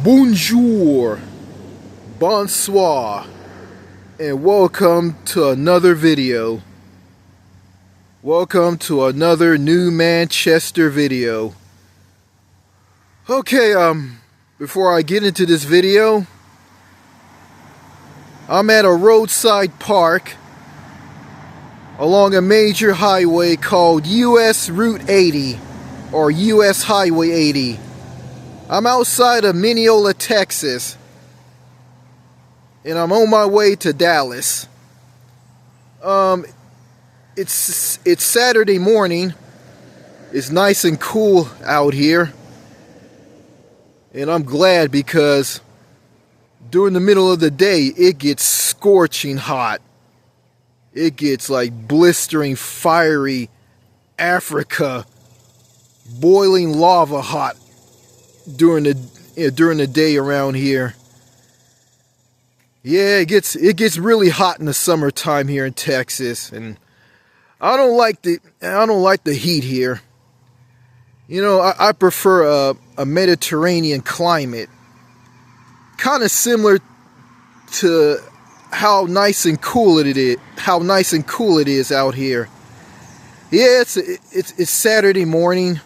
Bonjour, bonsoir, and welcome to another video. Welcome to another New Manchester video. Okay, before I get into this video, I'm at a roadside park along a major highway called US Route 80 or US Highway 80. I'm outside of Mineola, Texas, and I'm on my way to Dallas. It's Saturday morning. It's nice and cool out here, and I'm glad because during the middle of the day it gets scorching hot. It gets like blistering, fiery Africa, boiling lava hot during the day around here. Yeah, it gets really hot in the summertime here in Texas, and I don't like the heat here. You know, I prefer a Mediterranean climate, kind of similar to how nice and cool it is out here. Yeah, it's Saturday morning.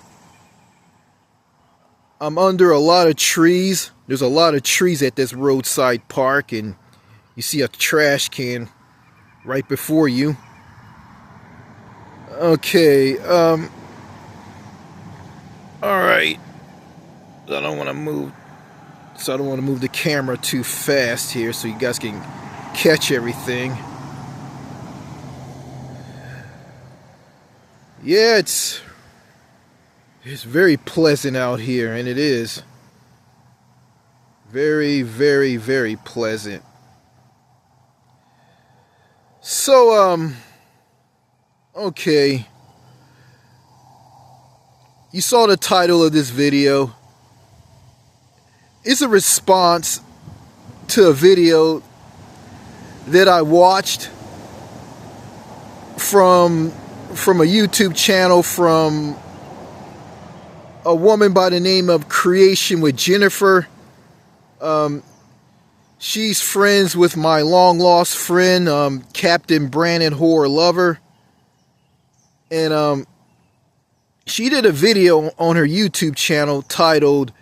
I'm under a lot of trees. There's a lot of trees at this roadside park, and you see a trash can right before you. Okay, all right. I don't want to move the camera too fast here so you guys can catch everything. Yeah, it's very pleasant out here, and it is very, very, very pleasant. So, okay. You saw the title of this video. It's a response to a video that I watched from a YouTube channel from a woman by the name of Creation with Jennifer. She's friends with my long lost friend, Captain Brandon Horror Lover. And she did a video on her YouTube channel titled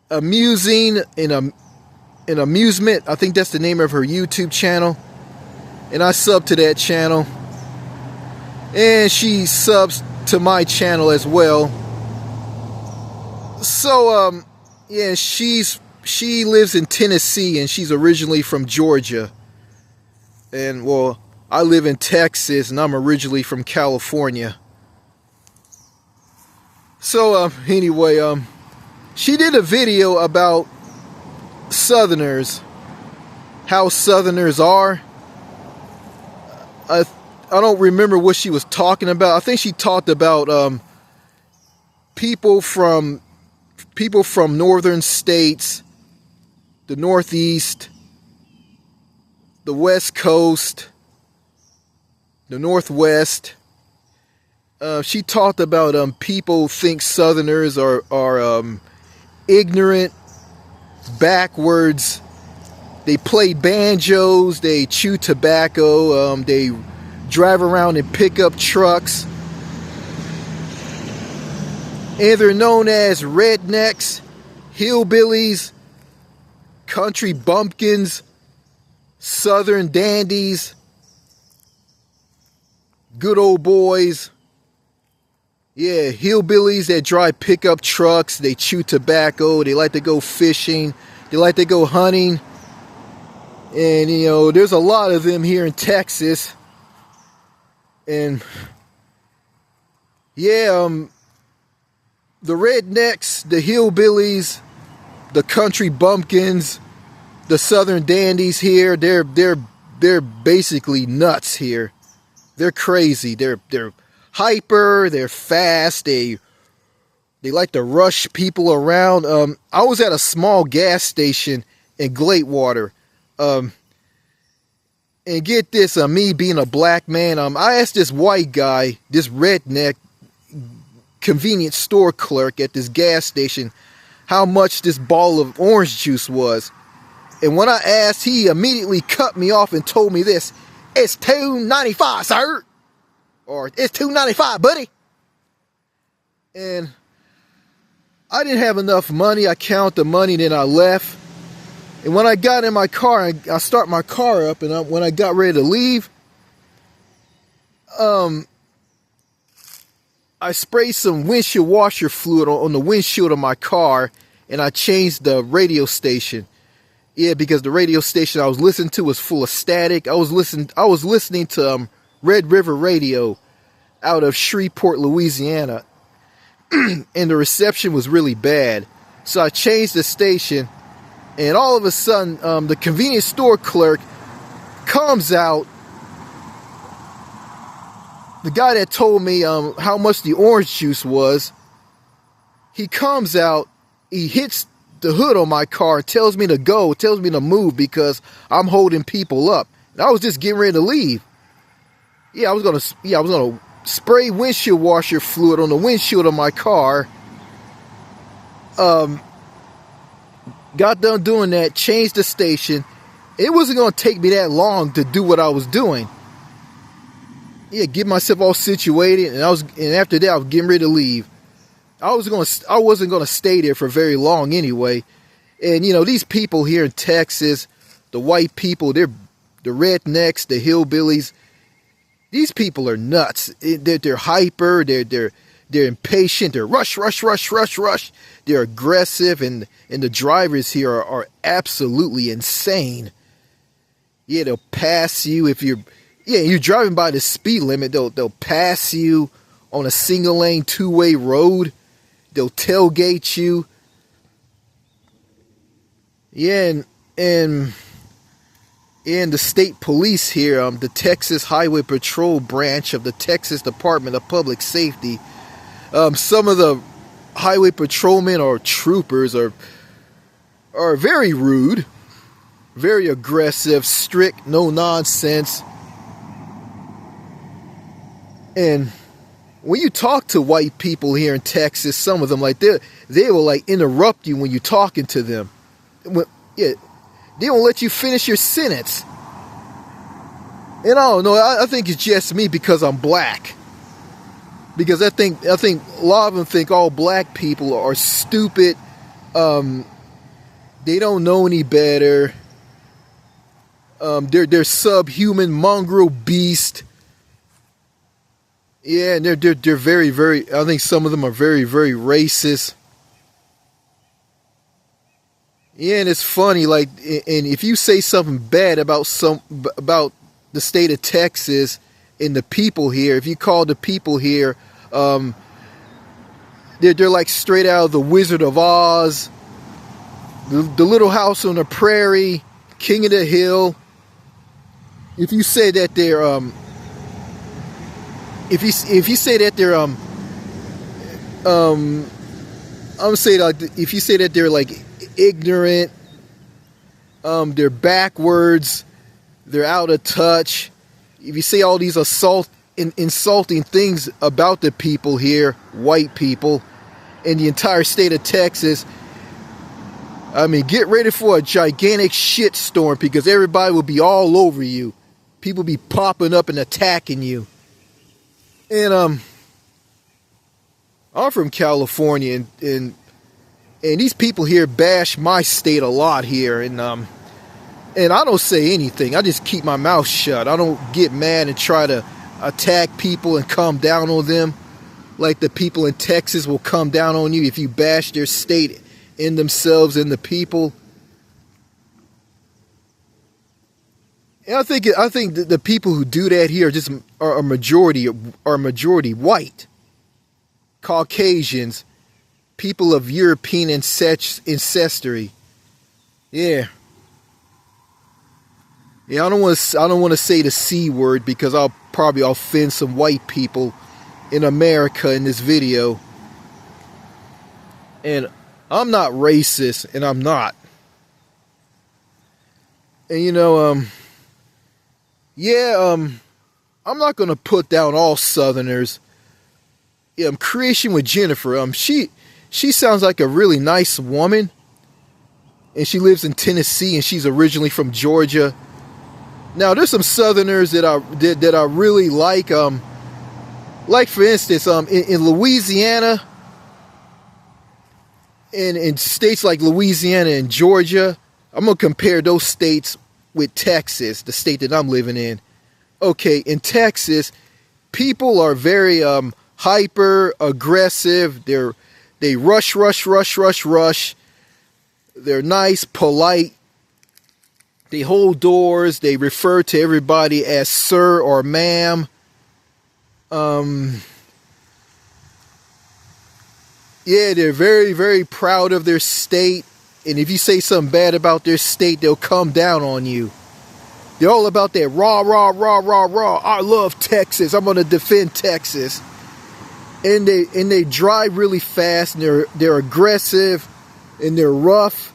Amusing and Amusement. I think that's the name of her YouTube channel. And I sub to that channel. And she subs to my channel as well. So, yeah, she lives in Tennessee, and she's originally from Georgia. And, well, I live in Texas, and I'm originally from California. So, anyway, she did a video about Southerners, how Southerners are. I don't remember what she was talking about. I think she talked about people from northern states, the Northeast, the West Coast, the Northwest. She talked about people think Southerners are ignorant, backwards. They play banjos, they chew tobacco, they drive around in pickup trucks. And they're known as rednecks, hillbillies, country bumpkins, southern dandies, good old boys. Yeah, hillbillies that drive pickup trucks, they chew tobacco, they like to go fishing, they like to go hunting. And, you know, there's a lot of them here in Texas. And, yeah, the rednecks, the hillbillies, the country bumpkins, the southern dandies here, they're basically nuts here. They're crazy. They're hyper, they're fast, they like to rush people around. I was at a small gas station in Gladewater. And get this, me being a black man, I asked this white guy, this redneck convenience store clerk at this gas station, how much this bottle of orange juice was. And when I asked, he immediately cut me off and told me this: "It's $2.95, sir," or "It's $2.95, buddy." And I didn't have enough money. I counted the money, then I left. And when I got in my car, I start my car up, and when I got ready to leave, I sprayed some windshield washer fluid on the windshield of my car, and I changed the radio station. Yeah, because the radio station I was listening to was full of static. I was listening to Red River Radio out of Shreveport, Louisiana, and the reception was really bad. So I changed the station, and all of a sudden, the convenience store clerk comes out. The guy that told me how much the orange juice was, he comes out, he hits the hood on my car, tells me to go, tells me to move because I'm holding people up. And I was just getting ready to leave. I was gonna spray windshield washer fluid on the windshield of my car. Got done doing that, changed the station. It wasn't gonna take me that long to do what I was doing. Get myself all situated, and after that I was getting ready to leave. I wasn't gonna stay there for very long anyway. And these people here in Texas, the white people, they're the rednecks, the hillbillies. These people are nuts. They're hyper. They're impatient. They're rush. They're aggressive, and the drivers here are absolutely insane. They'll pass you if you're driving by the speed limit. They'll pass you on a single lane, two-way road. They'll tailgate you. And the state police here, the Texas Highway Patrol branch of the Texas Department of Public Safety, some of the highway patrolmen or troopers are very rude, very aggressive, strict, no nonsense. And when you talk to white people here in Texas, some of them they will interrupt you when you're talking to them. They won't let you finish your sentence. And I don't know, I think it's just me because I'm black. Because I think a lot of them think all black people are stupid. They don't know any better. They're subhuman mongrel beast. And they're very, very, I think some of them are very, very racist. And it's funny, and if you say something bad about the state of Texas and the people here, if you call the people here, they're like straight out of the Wizard of Oz, the Little House on the Prairie, King of the Hill. If you say that they're if you say that they're if you say that they're ignorant, they're backwards, they're out of touch, if you say all these insulting things about the people here, white people, in the entire state of Texas, get ready for a gigantic shitstorm, because everybody will be all over you. People be popping up and attacking you. And I'm from California, and these people here bash my state a lot here, and I don't say anything. I just keep my mouth shut. I don't get mad and try to attack people and come down on them like the people in Texas will come down on you if you bash their state in themselves and the people. And I think the people who do that here are a majority white, Caucasians, people of European ancestry. Yeah, I don't want to say the C word because I'll probably offend some white people in America in this video. And I'm not racist, and I'm not. And I'm not gonna put down all Southerners. Creation with Jennifer. She sounds like a really nice woman, and she lives in Tennessee, and she's originally from Georgia. Now, there's some Southerners that I really like. Like for instance, in Louisiana, in states like Louisiana and Georgia, I'm gonna compare those states with Texas, the state that I'm living in. Okay, in Texas, people are very hyper aggressive. They rush. They're nice, polite. They hold doors. They refer to everybody as sir or ma'am. Yeah, they're very, very proud of their state. And if you say something bad about their state, they'll come down on you. They're all about that rah. I love Texas. I'm going to defend Texas. And they drive really fast, and they're aggressive, and they're rough.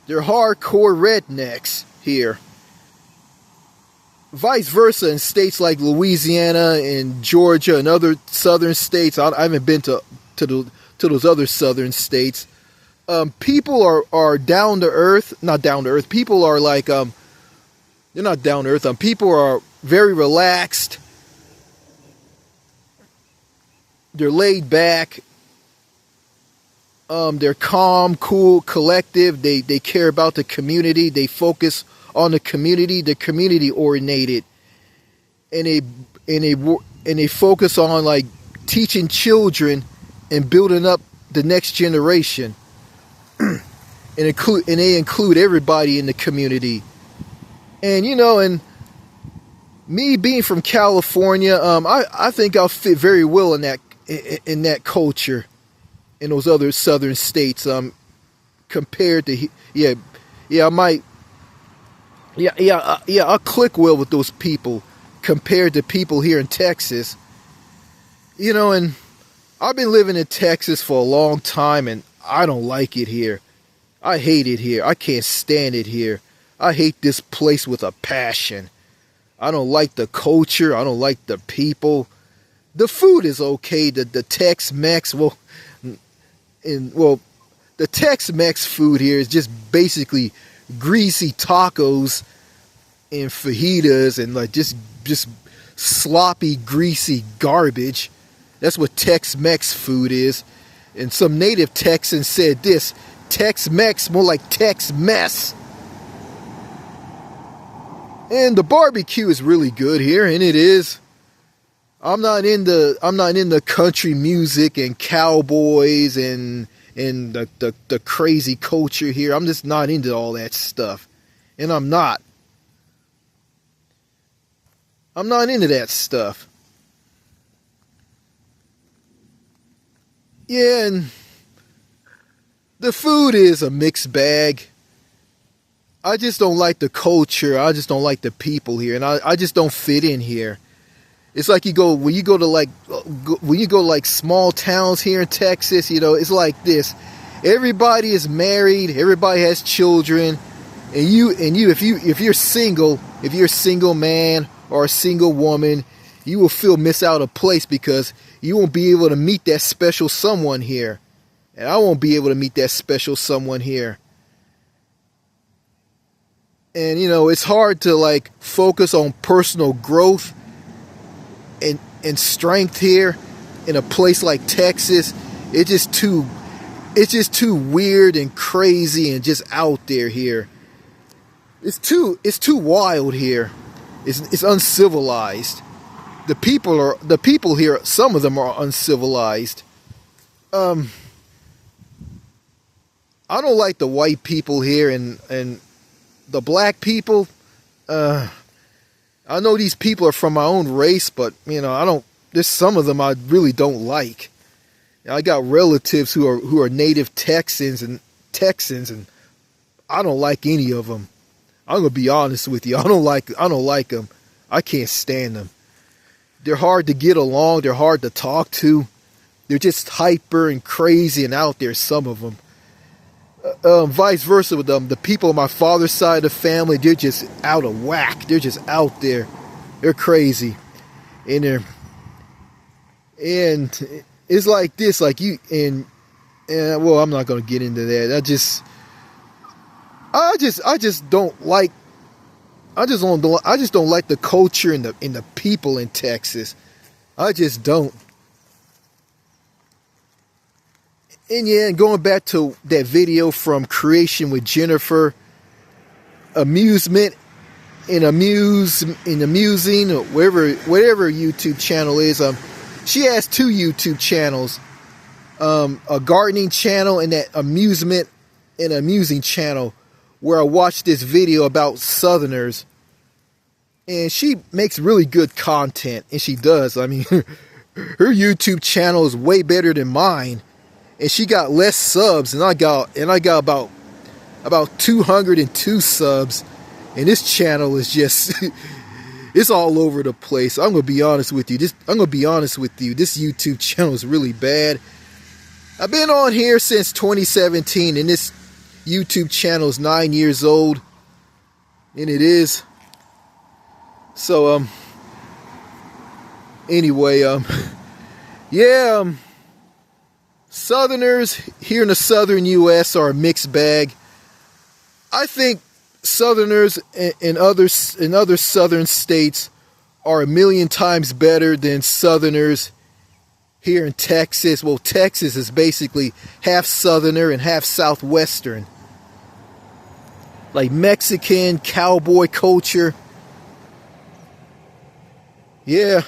They're hardcore rednecks here. Vice versa in states like Louisiana and Georgia and other southern states. I haven't been to those other southern states. People are down to earth. Not down to earth. People are like they're not down to earth. People are very relaxed. They're laid back. They're calm, cool, collective. They care about the community. They focus on the community. They're community oriented, and they focus on like teaching children and building up the next generation. and they include everybody in the community. And and me being from California, I think I'll fit very well in that culture in those other southern states. Compared to I'll click well with those people compared to people here in Texas. And I've been living in Texas for a long time, and I don't like it here. I hate it here. I can't stand it here. I hate this place with a passion. I don't like the culture. I don't like the people. The food is okay. The Tex-Mex, the Tex-Mex food here is just basically greasy tacos and fajitas and like just sloppy, greasy garbage. That's what Tex-Mex food is. And some native Texans said this: Tex-Mex, more like Tex-Mess. And the barbecue is really good here, and it is. I'm not into country music and cowboys and the crazy culture here. I'm just not into all that stuff. And I'm not into that stuff. Yeah, and the food is a mixed bag. I just don't like the culture. I just don't like the people here, and I just don't fit in here. It's like when you go to like small towns here in Texas, it's like this. Everybody is married, everybody has children, and if you're a single man or a single woman, you will feel miss out a place because you won't be able to meet that special someone here. And I won't be able to meet that special someone here. And it's hard to like focus on personal growth and strength here in a place like Texas. It's just too weird and crazy and just out there here. It's too wild here. It's uncivilized. The people here, some of them are uncivilized. I don't like the white people here and the black people. I know these people are from my own race, but there's some of them I really don't like. I got relatives who are native Texans, and I don't like any of them. I'm gonna be honest with you. I don't like them. I can't stand them. They're hard to get along. They're hard to talk to. They're just hyper and crazy and out there, some of them. Vice versa with them. The people on my father's side of the family, they're just out of whack. They're just out there. They're crazy. And it's like this, like And well, I'm not gonna get into that. I just don't like. I just don't like the culture and the people in Texas. I just don't. And yeah, going back to that video from Creation with Jennifer, amusement and amusing, or whatever YouTube channel is. She has 2 YouTube channels, a gardening channel and that amusement and amusing channel, where I watched this video about Southerners, and she makes really good content, and she does. I mean, her YouTube channel is way better than mine, and she got less subs, and I got about 202 subs, and this channel is just it's all over the place. I'm gonna be honest with you. This YouTube channel is really bad. I've been on here since 2017, and this YouTube channel is 9 years old, and it is. So anyway, yeah, Southerners here in the southern U.S. are a mixed bag. I think Southerners in other southern states are a million times better than Southerners here in Texas. Well, Texas is basically half Southerner and half Southwestern. Like Mexican cowboy culture. Yeah.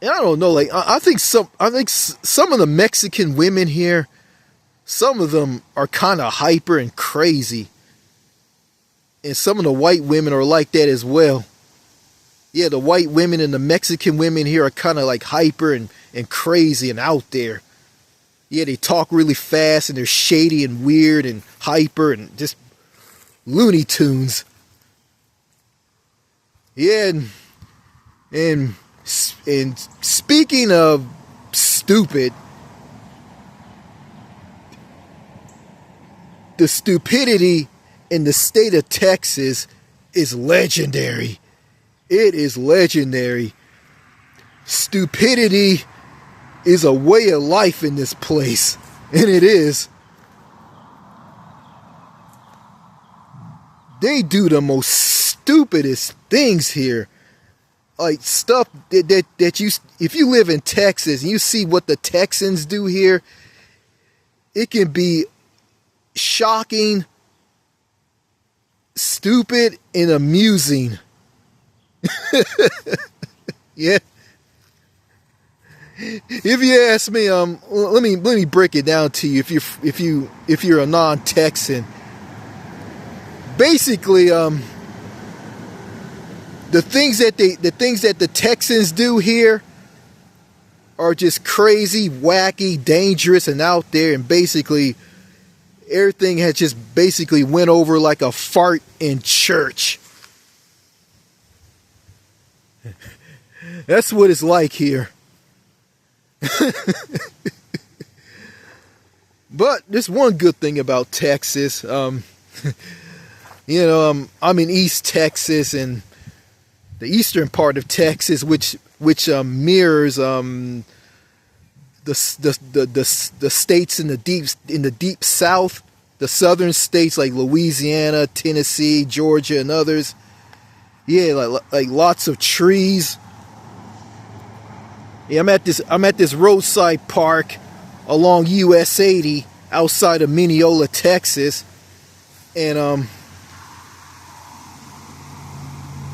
And I don't know, like I think some of the Mexican women here, some of them are kind of hyper and crazy. And some of the white women are like that as well. Yeah, the white women and the Mexican women here are kind of like hyper and crazy and out there. Yeah, they talk really fast and they're shady and weird and hyper and just Looney Tunes. Yeah, and speaking of stupid, the stupidity in the state of Texas is legendary. It is legendary. Stupidity is a way of life in this place. And it is. They do the most stupidest things here. Like stuff that you, if you live in Texas and you see what the Texans do here, it can be shocking, stupid, and amusing. Yeah. If you ask me, let me break it down to you. If you're a non-Texan, basically, the things that the Texans do here are just crazy, wacky, dangerous, and out there, and basically everything has just basically went over like a fart in church. That's what it's like here. But there's one good thing about Texas. I'm in East Texas, and the eastern part of Texas, which mirrors the states in the deep South, the southern states like Louisiana, Tennessee, Georgia, and others. Yeah, like lots of trees. Yeah, I'm at this roadside park along US 80 outside of Mineola, Texas, and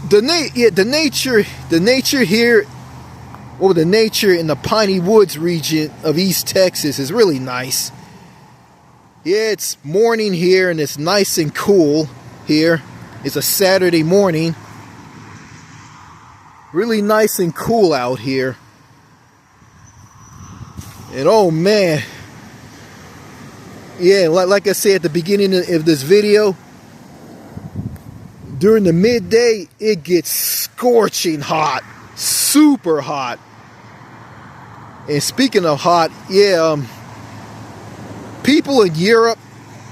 the nature here, or the nature in the Piney Woods region of East Texas is really nice. Yeah, it's morning here and it's nice and cool here. It's a Saturday morning. Really nice and cool out here. And oh man, yeah, like I said at the beginning of this video, during the midday, it gets scorching hot, super hot. And speaking of hot, yeah, people in Europe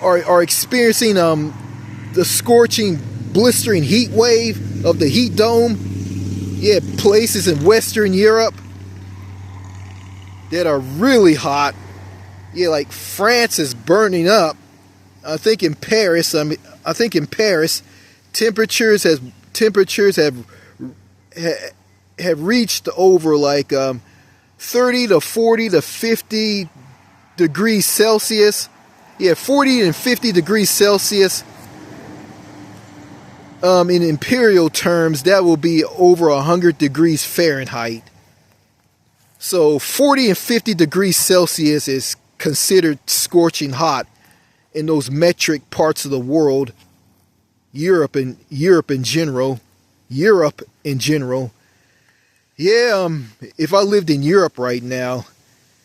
are experiencing the scorching, blistering heat wave of the heat dome. Yeah, places in Western Europe. that are really hot. Yeah, like France is burning up. I think in Paris, temperatures have reached over like 30 to 40 to 50 degrees Celsius. Yeah, 40 and 50 degrees Celsius. In imperial terms, that will be over 100 degrees Fahrenheit. So 40 and 50 degrees Celsius is considered scorching hot in those metric parts of the world. Europe in general. Yeah, if I lived in Europe right now,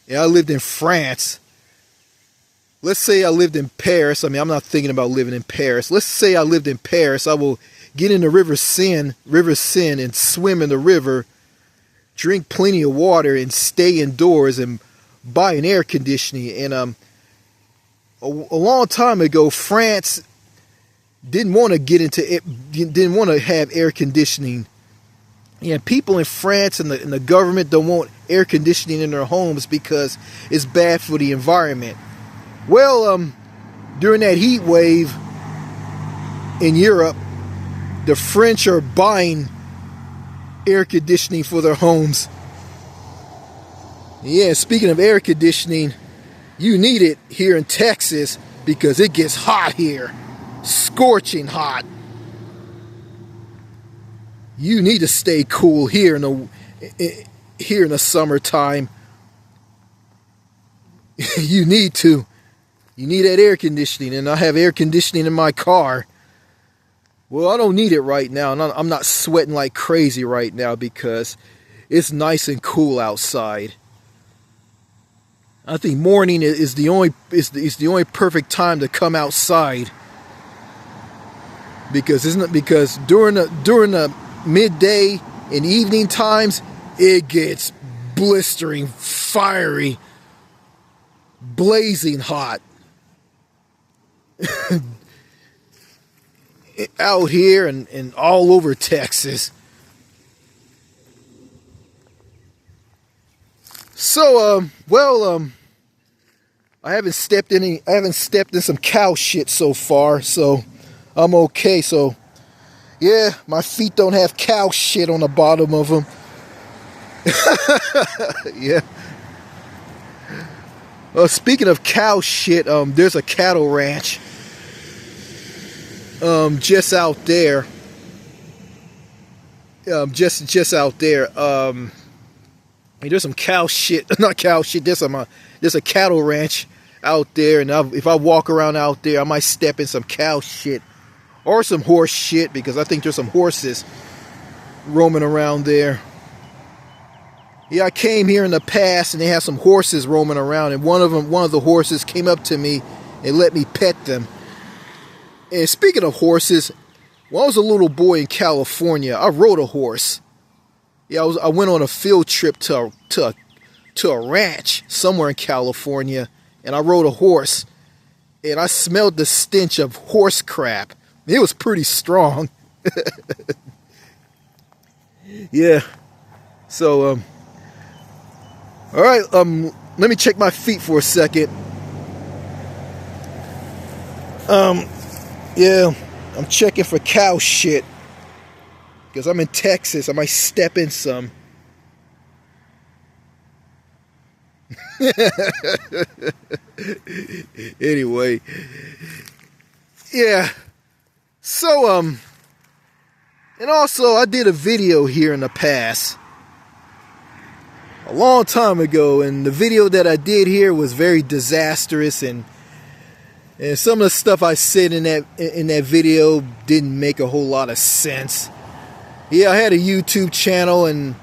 and I lived in France, let's say I lived in Paris. I mean, I'm not thinking about living in Paris. Let's say I lived in Paris. I will get in the River Seine, and swim in the river, drink plenty of water, and stay indoors and buy an air conditioning. And a long time ago, France didn't want to didn't want to have air conditioning. Yeah, people in France and the government don't want air conditioning in their homes because it's bad for the environment. Well, during that heat wave in Europe, the French are buying air conditioning for their homes. Yeah, speaking of air conditioning, you need it here in Texas because it gets hot here. Scorching hot. You need to stay cool here in the summertime. You need to. You need that air conditioning, and I have air conditioning in my car. Well, I don't need it right now, and I'm not sweating like crazy right now because it's nice and cool outside. I think morning is the only perfect time to come outside because during the midday and evening times it gets blistering, fiery, blazing hot. Out here and all over Texas. So I haven't stepped in some cow shit so far, so I'm okay. So yeah, my feet don't have cow shit on the bottom of them. Yeah. Speaking of cow shit, there's a cattle ranch just out there. Just out there. There's some cow shit, not cow shit. There's a cattle ranch out there, and if I walk around out there, I might step in some cow shit or some horse shit because I think there's some horses roaming around there. Yeah, I came here in the past, and they had some horses roaming around, and one of the horses came up to me and let me pet them. And speaking of horses, when I was a little boy in California, I rode a horse. Yeah, I went on a field trip to a ranch somewhere in California, and I rode a horse, and I smelled the stench of horse crap. It was pretty strong. Yeah. So, all right, let me check my feet for a second. Yeah, I'm checking for cow shit because I'm in Texas. I might step in some. Anyway, yeah. So, and also I did a video here in the past, a long time ago, and the video that I did here was very disastrous, and some of the stuff I said in that video didn't make a whole lot of sense. Yeah, I had a YouTube channel, and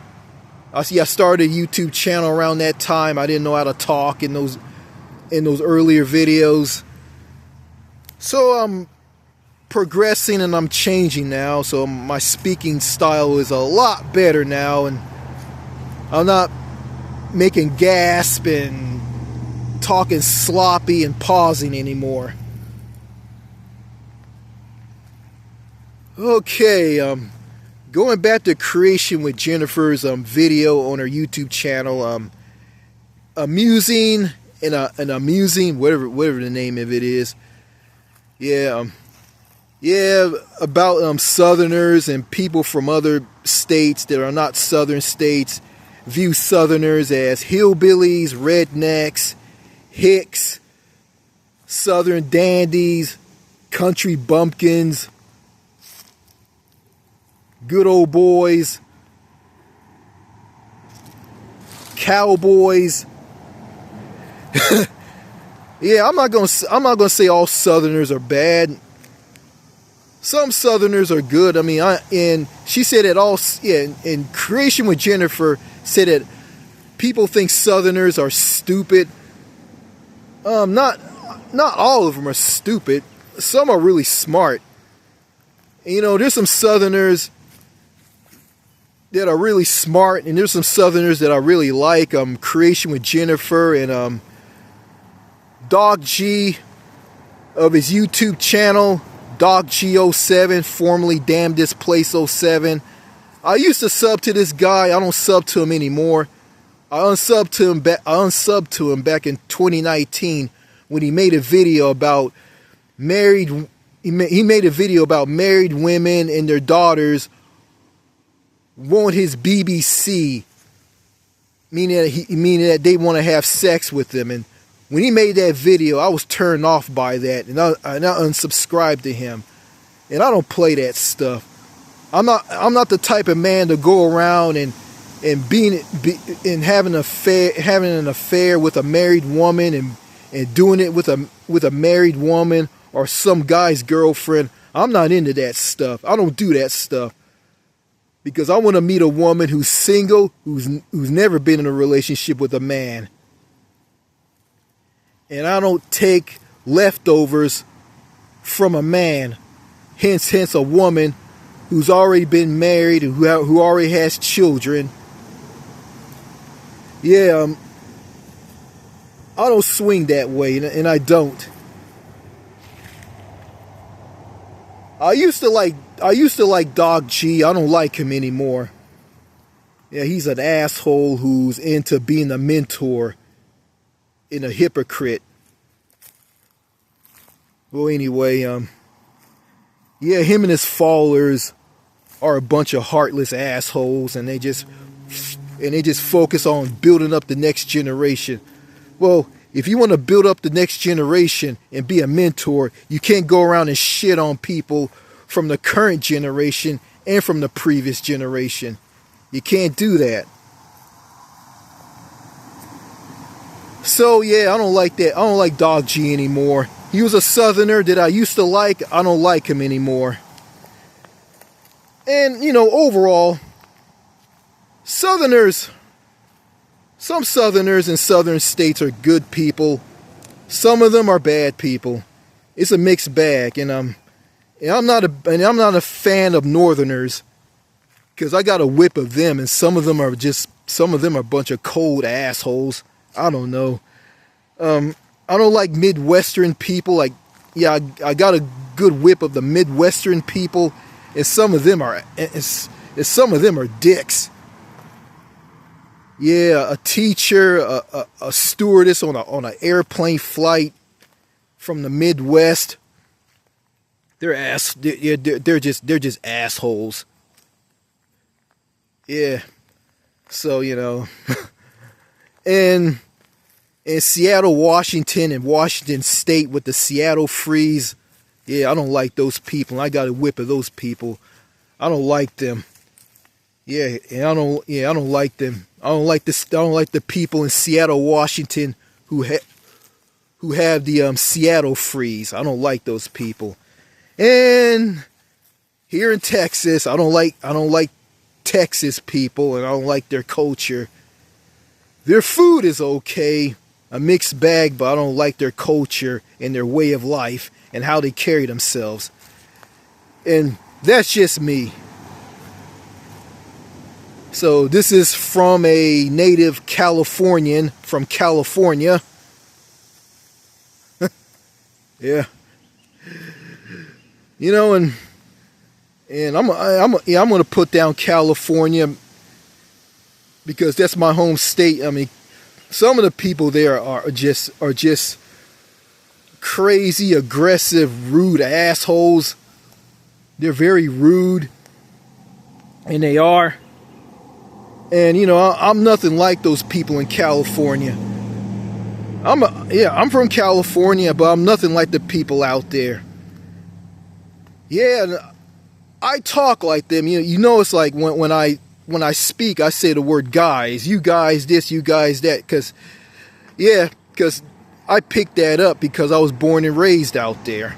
I started a YouTube channel around that time. I didn't know how to talk in those earlier videos. So I'm progressing and I'm changing now. So my speaking style is a lot better now, and I'm not making gasp and talking sloppy and pausing anymore. Okay, going back to Creation with Jennifer's video on her YouTube channel. Amusing and Amusing, whatever the name of it is. Yeah, yeah, about Southerners and people from other states that are not Southern states view Southerners as hillbillies, rednecks, hicks, Southern dandies, country bumpkins, good old boys, cowboys. Yeah, I'm not gonna say all Southerners are bad. Some Southerners are good. I mean, and she said that in Creation with Jennifer said that people think Southerners are stupid. Not all of them are stupid. Some are really smart. And, you know, there's some Southerners that are really smart, and there's some Southerners that I really like. Creation with Jennifer and Dog G of his YouTube channel. Dog G07, formerly Damn This Place 07. I used to sub to this guy. I don't sub to him anymore. I unsubbed to him back in 2019 when he made a video about married. He made a video about married women and their daughters want his BBC, meaning that they want to have sex with them. And when he made that video, I was turned off by that, and I unsubscribed to him. And I don't play that stuff. I'm not the type of man to go around and having an affair with a married woman and doing it with a married woman or some guy's girlfriend. I'm not into that stuff. I don't do that stuff. Because I want to meet a woman who's single, who's never been in a relationship with a man. And I don't take leftovers from a man. Hence a woman who's already been married, who already has children. Yeah, I don't swing that way, and I don't. I used to like Dog G. I don't like him anymore. Yeah, he's an asshole who's into being a mentor and a hypocrite. Well, anyway, yeah, him and his followers are a bunch of heartless assholes, and they just focus on building up the next generation. Well, if you want to build up the next generation and be a mentor, you can't go around and shit on people from the current generation and from the previous generation. You can't do that. So yeah, I don't like that. I don't like Dog G anymore. He was a Southerner that I used to like. I don't like him anymore. And, you know, overall, Southerners, some Southerners in Southern states are good people. Some of them are bad people. It's a mixed bag, and I'm not a fan of Northerners, because I got a whip of them, and some of them are a bunch of cold assholes. I don't know. I don't like Midwestern people. Like, yeah, I got a good whip of the Midwestern people, and some of them are dicks. Yeah, a teacher, a stewardess on an airplane flight from the Midwest. They're just assholes. Yeah. So, you know, and in Seattle, Washington, and Washington State with the Seattle Freeze, yeah, I don't like those people. I got a whip of those people. I don't like them. Yeah, and I don't like them. I don't like the people in Seattle, Washington who have the Seattle Freeze. I don't like those people. And here in Texas, I don't like Texas people, and I don't like their culture. Their food is okay, a mixed bag, but I don't like their culture and their way of life and how they carry themselves. And that's just me. So this is from a native Californian from California. Yeah. You know, and I'm going to put down California because that's my home state. I mean, some of the people there are just crazy, aggressive, rude assholes. They're very rude, and they are. And you know, I'm nothing like those people in California. I'm from California, but I'm nothing like the people out there. Yeah, and I talk like them. You know, it's like when I speak, I say the word guys. You guys this, you guys that, because I picked that up because I was born and raised out there.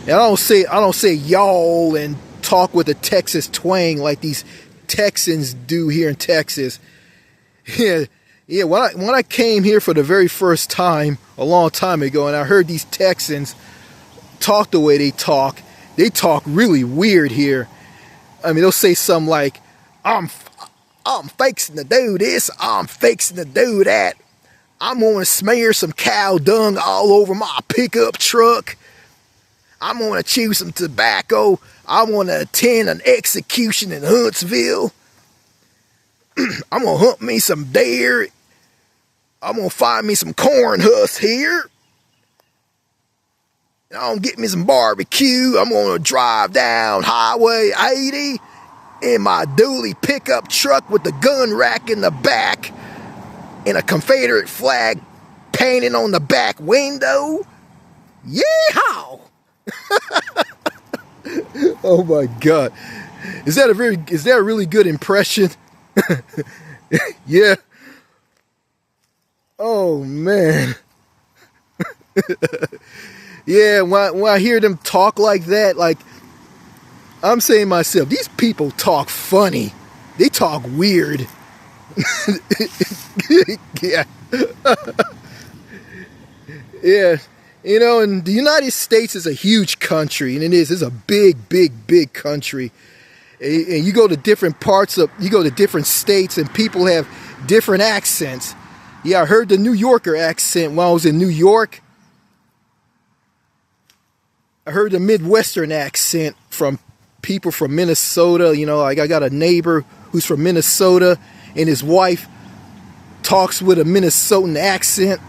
And I don't say y'all and talk with a Texas twang like these Texans do here in Texas. Yeah. When I came here for the very first time a long time ago, and I heard these Texans talk the way they talk really weird here. I mean, they'll say something like, I'm fixing to do this, I'm fixing to do that. I'm going to smear some cow dung all over my pickup truck. I'm going to chew some tobacco. I want to attend an execution in Huntsville. I'm going to hunt me some deer. I'm going to find me some corn husks here. And I'm going to get me some barbecue. I'm going to drive down Highway 80 in my dually pickup truck with the gun rack in the back and a Confederate flag painted on the back window. Yeehaw! Oh my God. Is that a really good impression? Yeah. Oh man. Yeah, when I hear them talk like that, like, I'm saying to myself, these people talk funny. They talk weird. Yeah. Yeah. You know, and the United States is a huge country, and it's a big, big, big country. And you go to different different states, and people have different accents. Yeah, I heard the New Yorker accent when I was in New York. I heard the Midwestern accent from people from Minnesota. You know, like I got a neighbor who's from Minnesota, and his wife talks with a Minnesotan accent.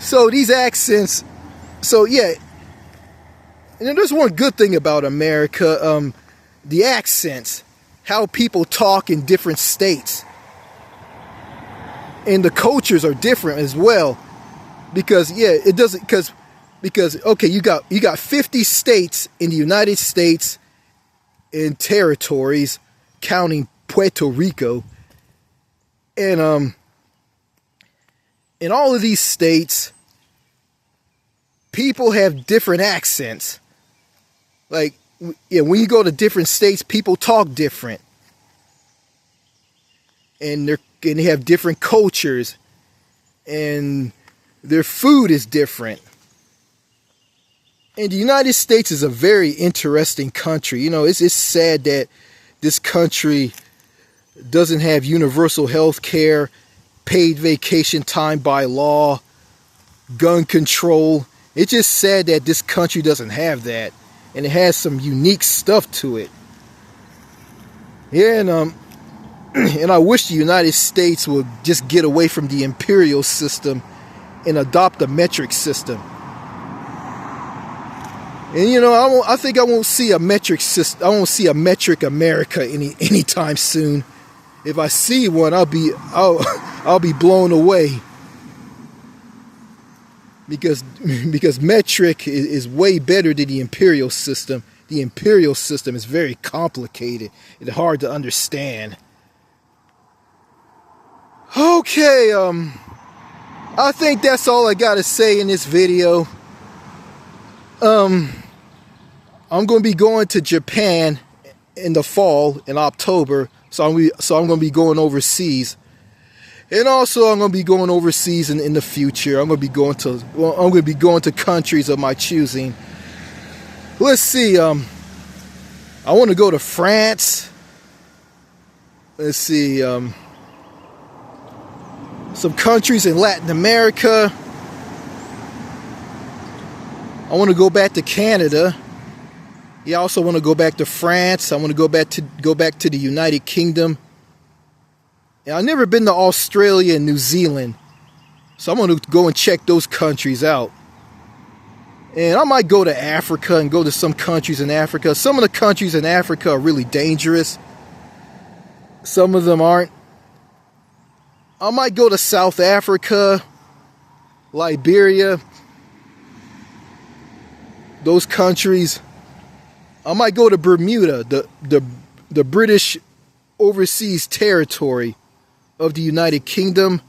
So these accents, yeah. And there's one good thing about America, the accents, how people talk in different states. And the cultures are different as well. Because, yeah, it doesn't, because okay, you got 50 states in the United States and territories, counting Puerto Rico. And in all of these states, people have different accents. Like, yeah, when you go to different states, people talk different. And they have different cultures. And their food is different. And the United States is a very interesting country. You know, it's sad that this country doesn't have universal health care, paid vacation time by law, gun control. It's just sad that this country doesn't have that. And it has some unique stuff to it. Yeah, and I wish the United States would just get away from the imperial system and adopt a metric system. And you know, I think I won't see a metric system. I won't see a metric America anytime soon. If I see one, I'll be blown away. Because metric is way better than the imperial system. The imperial system is very complicated and hard to understand. Okay, I think that's all I gotta say in this video. I'm going to be going to Japan in the fall, in October, so I'm going to be going overseas. And also, I'm going to be going overseas in the future. I'm going to be going to countries of my choosing. Let's see. I want to go to France. Let's see. Some countries in Latin America. I want to go back to Canada. Yeah, I also want to go back to France. I want to go back to the United Kingdom. And I've never been to Australia and New Zealand. So I'm going to go and check those countries out. And I might go to Africa and go to some countries in Africa. Some of the countries in Africa are really dangerous. Some of them aren't. I might go to South Africa, Liberia, those countries. I might go to Bermuda, the British overseas territory of the United Kingdom.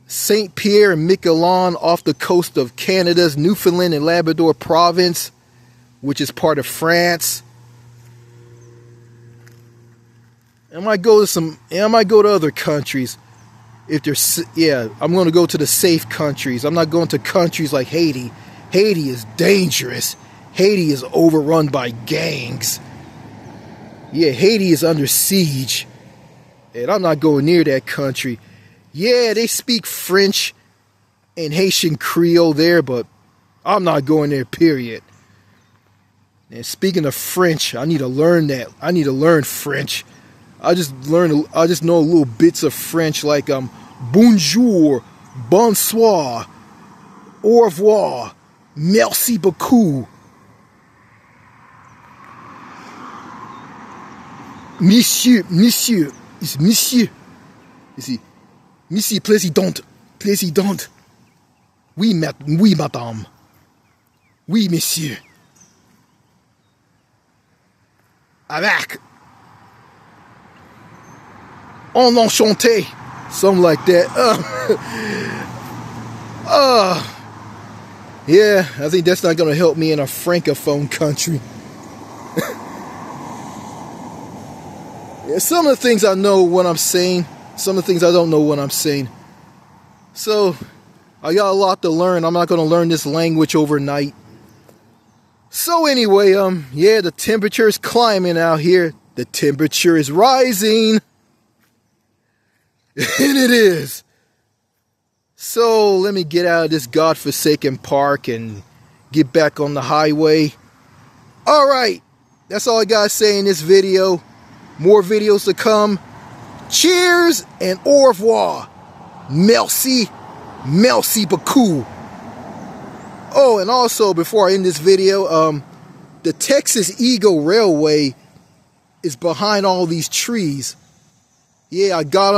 St. Pierre and Miquelon off the coast of Canada's Newfoundland and Labrador province, which is part of France. I might go to other countries if there's, yeah, I'm going to go to the safe countries. I'm not going to countries like Haiti. Haiti is dangerous. Haiti is overrun by gangs. Yeah, Haiti is under siege. And I'm not going near that country. Yeah, they speak French and Haitian Creole there, but I'm not going there, period. And speaking of French, I need to learn that. I need to learn French. I just know little bits of French like bonjour, bonsoir, au revoir, merci beaucoup. Monsieur, it's monsieur. You see, Monsieur Président, oui, madame, oui, monsieur. Avec, en enchanté, something like that. Yeah, I think that's not gonna help me in a francophone country. Yeah, some of the things I know what I'm saying. Some of the things I don't know what I'm saying. So, I got a lot to learn. I'm not going to learn this language overnight. So anyway, yeah, the temperature is climbing out here. The temperature is rising. And it is. So, let me get out of this godforsaken park and get back on the highway. Alright, that's all I got to say in this video. More videos to come. Cheers and au revoir. Merci. Merci beaucoup. Oh, and also before I end this video, the Texas Eagle Railway is behind all these trees. Yeah, I got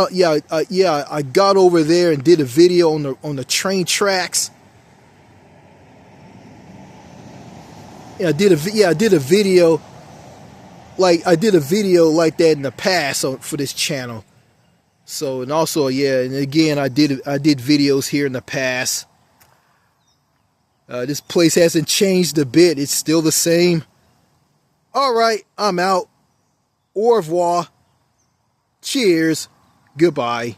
over there and did a video on the train tracks. Yeah, I did a video like that in the past for this channel. So, and also, yeah, and again, I did videos here in the past. This place hasn't changed a bit. It's still the same. All right, I'm out. Au revoir. Cheers. Goodbye.